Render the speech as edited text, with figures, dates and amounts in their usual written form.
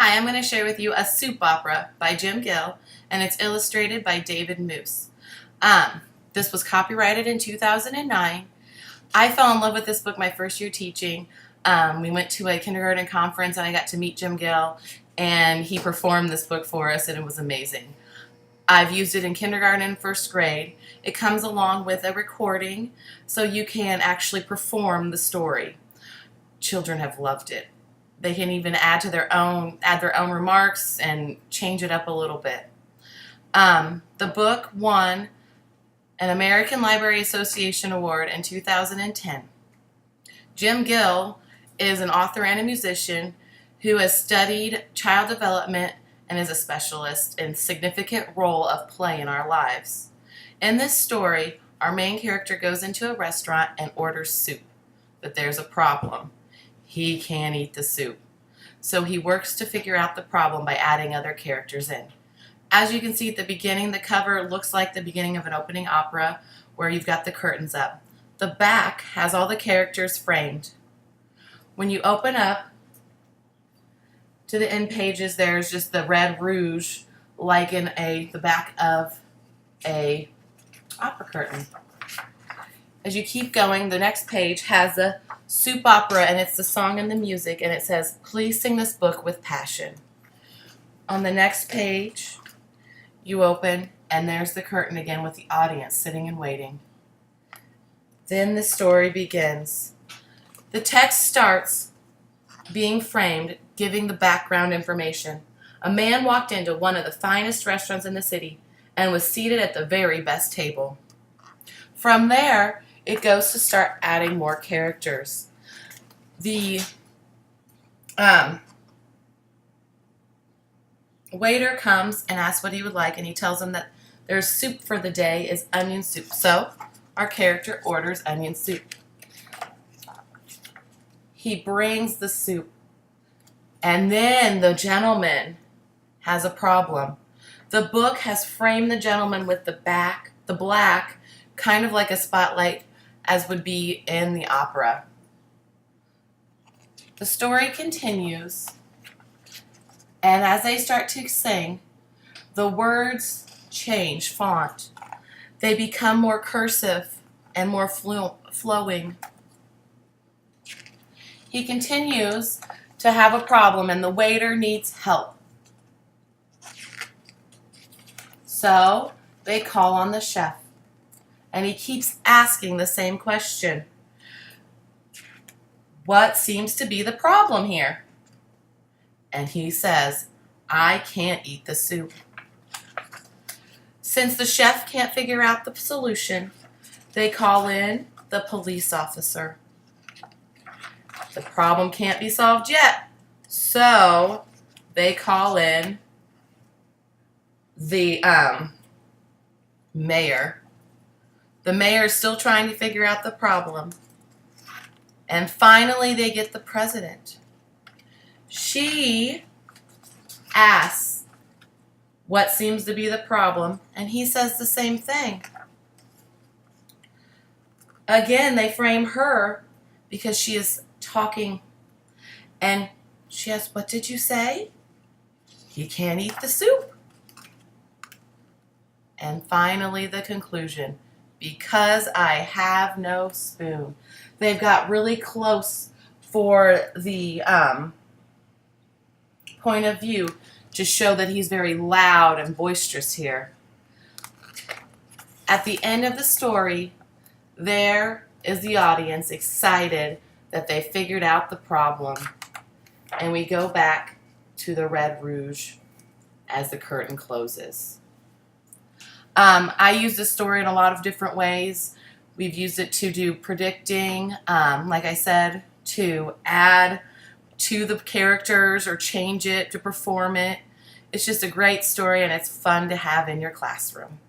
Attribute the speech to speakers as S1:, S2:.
S1: Hi, I'm going to share with you a soup opera by Jim Gill, and it's illustrated by David Moose. This was copyrighted in 2009. I fell in love with this book my first year teaching. We went to a kindergarten conference and I got to meet Jim Gill, and he performed this book for us, and it was amazing. I've used it in kindergarten and first grade. It comes along with a recording so you can actually perform the story. Children have loved it. They can even add their own remarks and change it up a little bit. The book won an American Library Association award in 2010. Jim Gill is an author and a musician who has studied child development and is a specialist in significant role of play in our lives. In this story, our main character goes into a restaurant and orders soup, but there's a problem. He can't eat the soup. So he works to figure out the problem by adding other characters in. As you can see at the beginning, the cover looks like the beginning of an opening opera where you've got the curtains up. The back has all the characters framed. When you open up to the end pages, there's just the red rouge like in the back of a opera curtain. As you keep going, the next page has a soup opera, and it's the song and the music, and it says, "Please sing this book with passion." On the next page, you open, and there's the curtain again with the audience sitting and waiting. Then the story begins. The text starts being framed, giving the background information. A man walked into one of the finest restaurants in the city and was seated at the very best table. From there, it goes to start adding more characters. The waiter comes and asks what he would like, and he tells him that their soup for the day is onion soup. So our character orders onion soup. He brings the soup, and then the gentleman has a problem. The book has framed the gentleman with the black, kind of like a spotlight, as would be in the opera. The story continues, and as they start to sing, the words change font. They become more cursive and more flowing. He continues to have a problem, and the waiter needs help. So they call on the chef. And he keeps asking the same question. What seems to be the problem here? And he says, I can't eat the soup. Since the chef can't figure out the solution, they call in the police officer. The problem can't be solved yet, so they call in the mayor. The mayor is still trying to figure out the problem. And finally, they get the president. She asks what seems to be the problem, and he says the same thing. Again, they frame her because she is talking, and she asks, what did you say? He can't eat the soup. And finally, the conclusion. Because I have no spoon. They've got really close for the point of view to show that he's very loud and boisterous here. At the end of the story, there is the audience excited that they figured out the problem. And we go back to the red rouge as the curtain closes. I use this story in a lot of different ways. We've used it to do predicting, like I said, to add to the characters or change it, to perform it. It's just a great story, and it's fun to have in your classroom.